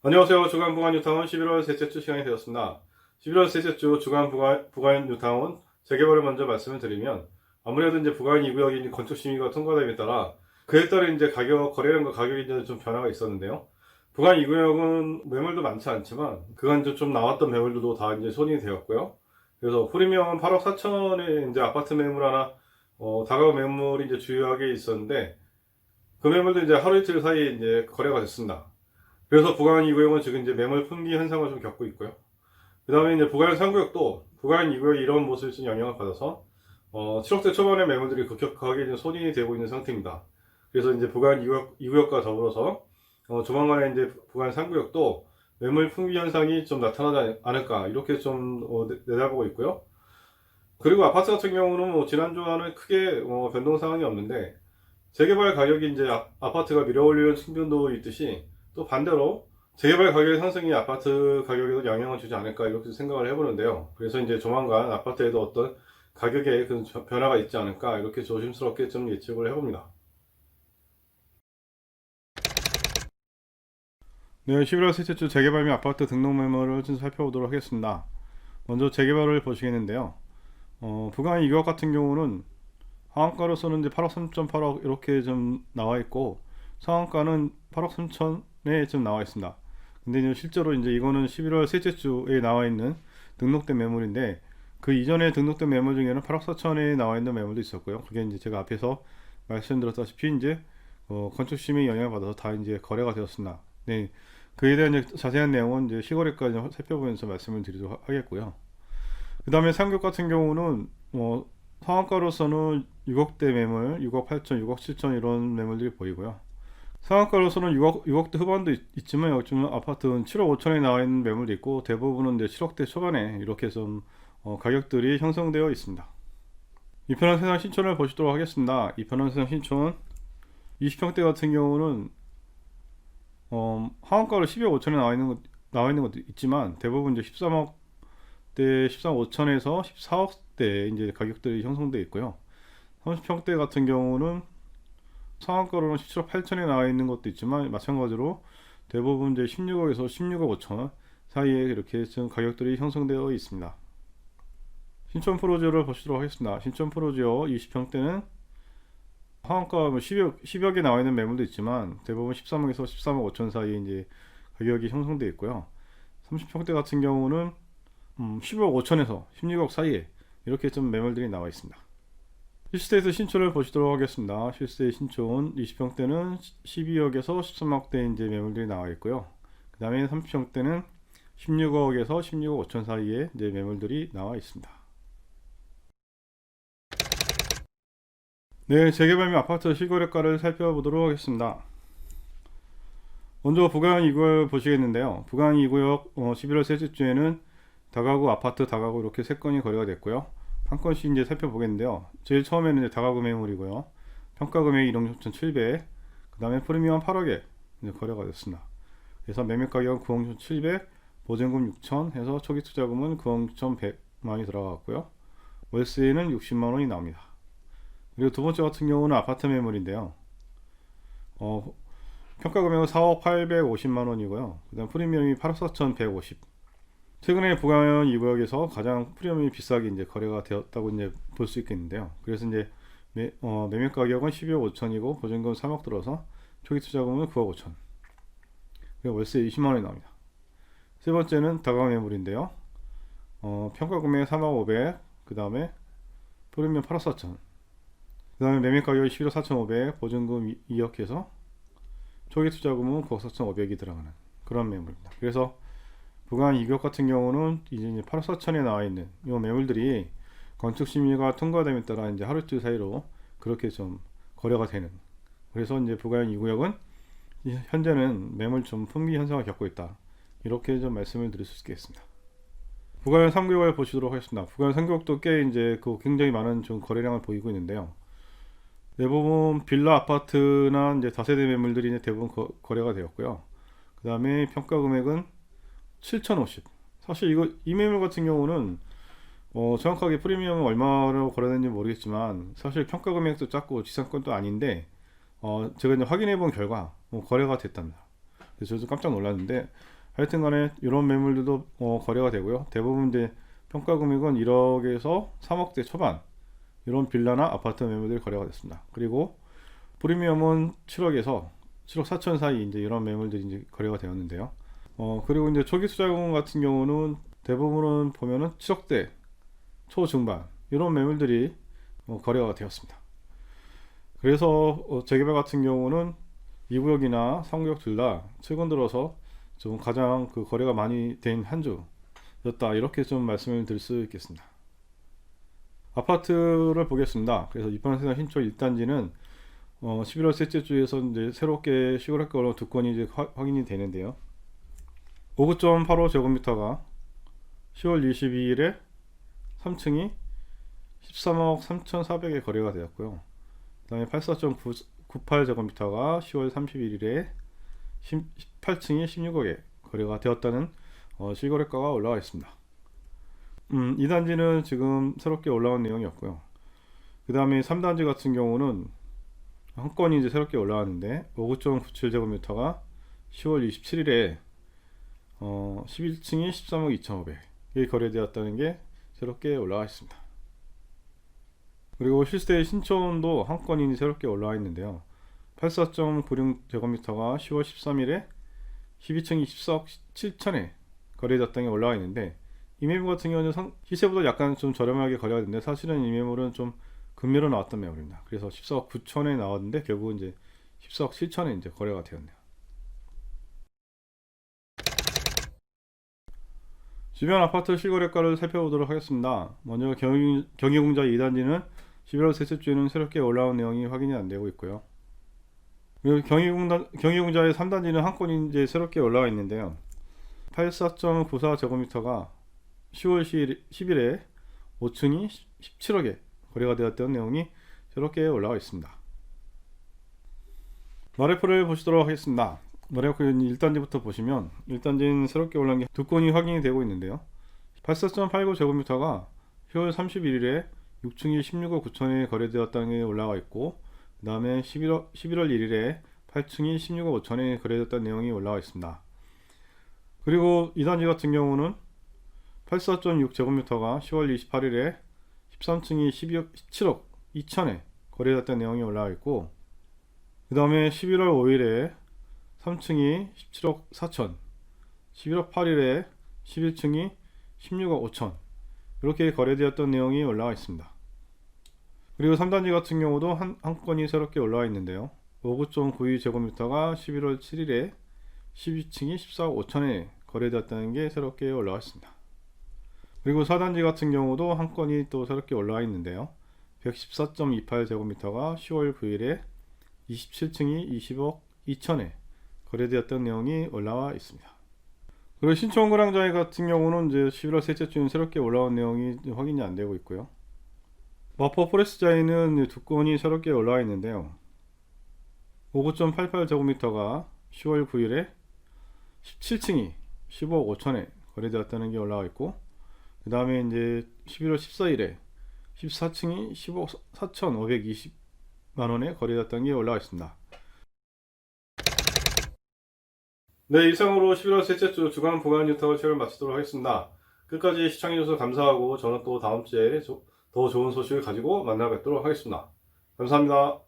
안녕하세요. 주간 부간 뉴타운 11월 셋째 주 시간이 되었습니다. 11월 셋째 주 주간 부간 뉴타운 재개발을 먼저 말씀을 드리면 아무래도 이제 부간 2구역이 건축 심의가 통과됨에 따라 그에 따른 이제 거래량과 가격이 이제 좀 변화가 있었는데요. 부간 2구역은 매물도 많지 않지만 그간 좀 나왔던 매물들도 다 이제 손이 되었고요. 그래서 프리미엄은 8억 4천에 이제 아파트 매물 하나, 다가구 매물이 이제 주요하게 있었는데 그 매물도 이제 하루 이틀 사이에 이제 거래가 됐습니다. 그래서 부가연 2구역은 지금 이제 매물 품귀 현상을 좀 겪고 있고요. 그 다음에 이제 부가연 3구역도 부가연 2구역이 이런 모습이 좀 영향을 받아서 7억대 초반의 매물들이 급격하게 이제 손이 되고 있는 상태입니다. 그래서 이제 부가연 2구역과 더불어서 조만간에 이제 부가연 3구역도 매물 품귀 현상이 좀 나타나지 않을까 이렇게 좀 내다보고 있고요. 그리고 아파트 같은 경우는 뭐 지난주와는 크게 변동 사항이 없는데 재개발 가격이 이제 아파트가 밀어올리는 측면도 있듯이 또 반대로 재개발 가격의 상승이 아파트 가격에도 영향을 주지 않을까 이렇게 생각을 해보는데요. 그래서 이제 조만간 아파트에도 어떤 가격의 그 변화가 있지 않을까 이렇게 조심스럽게 좀 예측을 해봅니다. 네, 11월 셋째 주 재개발 및 아파트 등록 매물을 좀 살펴보도록 하겠습니다. 먼저 재개발을 보시겠는데요. 부강 2구역 같은 경우는 하한가로서는 이제 8억 3.8억 이렇게 좀 나와 있고 상한가는 8억 3천에 좀 나와 있습니다. 근데 이제 실제로 이제 이거는 11월 셋째 주에 나와 있는 등록된 매물인데 그 이전에 등록된 매물 중에는 8억 4천에 나와 있는 매물도 있었고요. 그게 이제 제가 앞에서 말씀드렸다시피 이제 건축심의 영향을 받아서 다 이제 거래가 되었습니다. 네, 그에 대한 이제 자세한 내용은 이제 시거래까지 살펴보면서 말씀을 드리도록 하겠고요. 그 다음에 상급 같은 경우는 상한가로서는 6억대 매물, 6억 8천, 6억 7천 이런 매물들이 보이고요. 상한가로서는 6억대 후반도 있지만 요즘 아파트는 7억 5천에 나와 있는 매물도 있고 대부분은 이제 7억대 초반에 이렇게 좀 가격들이 형성되어 있습니다. 이편한 세상 신촌을 보시도록 하겠습니다. 이편한 세상 신촌 20평대 같은 경우는 하한가로 12억 5천에 나와 있는 것도 있지만 대부분 이제 13억대, 13억 5천에서 14억대 이제 가격들이 형성되어 있고요. 30평대 같은 경우는 상한가로는 17억 8천에 나와 있는 것도 있지만 마찬가지로 대부분 이제 16억에서 16억 5천 사이에 이렇게 좀 가격들이 형성되어 있습니다. 신촌 프로지오를 보시도록 하겠습니다. 신촌 프로지오 20평대는 하한가 10억에 나와 있는 매물도 있지만 대부분 13억에서 13억 5천 사이에 이제 가격이 형성되어 있고요. 30평대 같은 경우는 15억 5천에서 16억 사이에 이렇게 좀 매물들이 나와 있습니다. 실스테이트 신촌을 보시도록 하겠습니다. 실스테이트 신촌 20평대는 12억에서 13억대 이제 매물들이 나와 있고요. 그 다음에 30평대는 16억에서 16억 5천 사이에 이제 매물들이 나와 있습니다. 네, 재개발 및 아파트 실거래가를 살펴보도록 하겠습니다. 먼저 부강 2구역 보시겠는데요. 부강 2구역 11월 셋째 주에는 다가구 아파트 다가구 이렇게 3건이 거래가 됐고요. 한 건씩 이제 살펴보겠는데요. 제일 처음에는 이제 다가구 매물이고요. 평가 금액 1억 6,700, 그 다음에 프리미엄 8억에 이제 거래가 됐습니다. 그래서 매매 가격 9억 6,700, 보증금 6천 해서 초기 투자금은 9억 6,100만이 들어갔고요. 월세는 60만 원이 나옵니다. 그리고 두 번째 같은 경우는 아파트 매물인데요. 평가 금액은 4억 850만 원이고요. 그 다음 프리미엄이 8억 4,150. 최근에 부가연 2구역에서 가장 프리미엄이 비싸게 이제 거래가 되었다고 이제 볼 수 있겠는데요. 그래서 이제 매매 가격은 12억 5천이고 보증금 3억 들어서 초기 투자금은 9억 5천. 그리고 월세 20만 원이 나옵니다. 세 번째는 다가구 매물인데요. 평가 금액 3억 500. 그 다음에 프리미엄 8억 4천. 그 다음에 매매 가격이 11억 4,500, 보증금 2억 해서 초기 투자금은 9억 4,500이 들어가는 그런 매물입니다. 그래서 부강 2구역 같은 경우는 이제 8억 4천에 나와 있는 이 매물들이 건축 심의가 통과됨에 따라 이제 하루 이틀 사이로 그렇게 좀 거래가 되는. 그래서 이제 부강 2구역은 현재는 매물 좀 품귀 현상을 겪고 있다. 이렇게 좀 말씀을 드릴 수 있겠습니다. 부강 3구역을 보시도록 하겠습니다. 부강 3구역도 꽤 이제 굉장히 많은 좀 거래량을 보이고 있는데요. 대부분 빌라 아파트나 이제 다세대 매물들이 이제 대부분 거래가 되었고요. 그 다음에 평가 금액은 7,050. 사실 이 매물 같은 경우는 정확하게 프리미엄은 얼마로 거래되는지 모르겠지만 사실 평가 금액도 작고 지상권도 아닌데 제가 이제 확인해 본 결과 거래가 됐답니다. 그래서 저도 깜짝 놀랐는데, 하여튼간에 이런 매물들도 거래가 되고요. 대부분 이제 평가 금액은 1억에서 3억대 초반 이런 빌라나 아파트 매물들이 거래가 됐습니다. 그리고 프리미엄은 7억에서 7억 4천 사이 이제 이런 매물들이 이제 거래가 되었는데요. 그리고 이제 초기 투자금 같은 경우는 대부분은 보면은 7억대 초중반 이런 매물들이 거래가 되었습니다. 그래서 재개발 같은 경우는 2구역이나 3구역 둘 다 최근 들어서 좀 가장 그 거래가 많이 된 한 주였다, 이렇게 좀 말씀을 드릴 수 있겠습니다. 아파트를 보겠습니다. 그래서 이번에 신촌 1단지는 11월 셋째 주에서 이제 새롭게 시골학교로 두 건이 이제 확인이 되는데요. 59.85제곱미터가 10월 22일에 3층이 13억 3,400에 거래가 되었고요. 그 다음에 84.98제곱미터가 10월 31일에 18층이 16억에 거래가 되었다는 실거래가가 올라와 있습니다. 이 단지는 지금 새롭게 올라온 내용이었고요. 그 다음에 3단지 같은 경우는 한 건이 이제 새롭게 올라왔는데 59.97제곱미터가 10월 27일에 11층이 13억 2,500에 거래되었다는 게 새롭게 올라와 있습니다. 그리고 실제 신촌도 한 건이 새롭게 올라와 있는데요. 84.96제곱미터가 10월 13일에 12층이 14억 7천에 거래됐다는 게 올라와 있는데, 이 매물 같은 경우는 시세보다 약간 좀 저렴하게 거래가 됐는데 사실은 이 매물은 좀 금매로 나왔던 매물입니다. 그래서 14억 9천에 나왔는데 결국은 이제 14억 7천에 이제 거래가 되었네요. 주변 아파트 실거래가를 살펴보도록 하겠습니다. 먼저 경기공자 2단지는 11월 셋째 주에는 새롭게 올라온 내용이 확인이 안 되고 있고요. 그리고 경기공자의 3단지는 한 건이 이제 새롭게 올라와 있는데요. 84.94제곱미터가 10월 10일에 5층이 17억에 거래가 되었던 내용이 새롭게 올라와 있습니다. 마레프를 보시도록 하겠습니다. 마레프 1단지부터 보시면 1단지는 새롭게 올라온 게 두 건이 확인이 되고 있는데요. 84.89제곱미터가 10월 31일에 6층이 16억 9천에 거래되었다는 게 올라와 있고, 그 다음에 11월 1일에 8층이 16억 5천에 거래됐다는 내용이 올라와 있습니다. 그리고 2단지 같은 경우는 84.6제곱미터가 10월 28일에 13층이 17억 2천에 거래됐다는 내용이 올라와 있고, 그 다음에 11월 5일에 3층이 17억 4천, 11월 8일에 11층이 16억 5천 이렇게 거래되었던 내용이 올라와 있습니다. 그리고 3단지 같은 경우도 한 건이 새롭게 올라와 있는데요. 59.92제곱미터가 11월 7일에 12층이 14억 5천에 거래되었다는 게 새롭게 올라와 있습니다. 그리고 4단지 같은 경우도 한 건이 또 새롭게 올라와 있는데요. 114.28제곱미터가 10월 9일에 27층이 20억 2천에 거래되었던 내용이 올라와 있습니다. 그리고 신촌그랑자이 같은 경우는 이제 11월 셋째 주는 새롭게 올라온 내용이 확인이 안 되고 있고요. 마포 포레스트자이는 두 건이 새롭게 올라와 있는데요. 59.88제곱미터가 10월 9일에 17층이 15억 5천에 거래되었다는 게 올라와 있고, 그 다음에 이제 11월 14일에 14층이 15억 4,520만원에 거래되었다는 게 올라와 있습니다. 네, 이상으로 11월 셋째 주 주간 부간 유튜브 책을 마치도록 하겠습니다. 끝까지 시청해주셔서 감사하고, 저는 또 다음 주에 더 좋은 소식을 가지고 만나 뵙도록 하겠습니다. 감사합니다.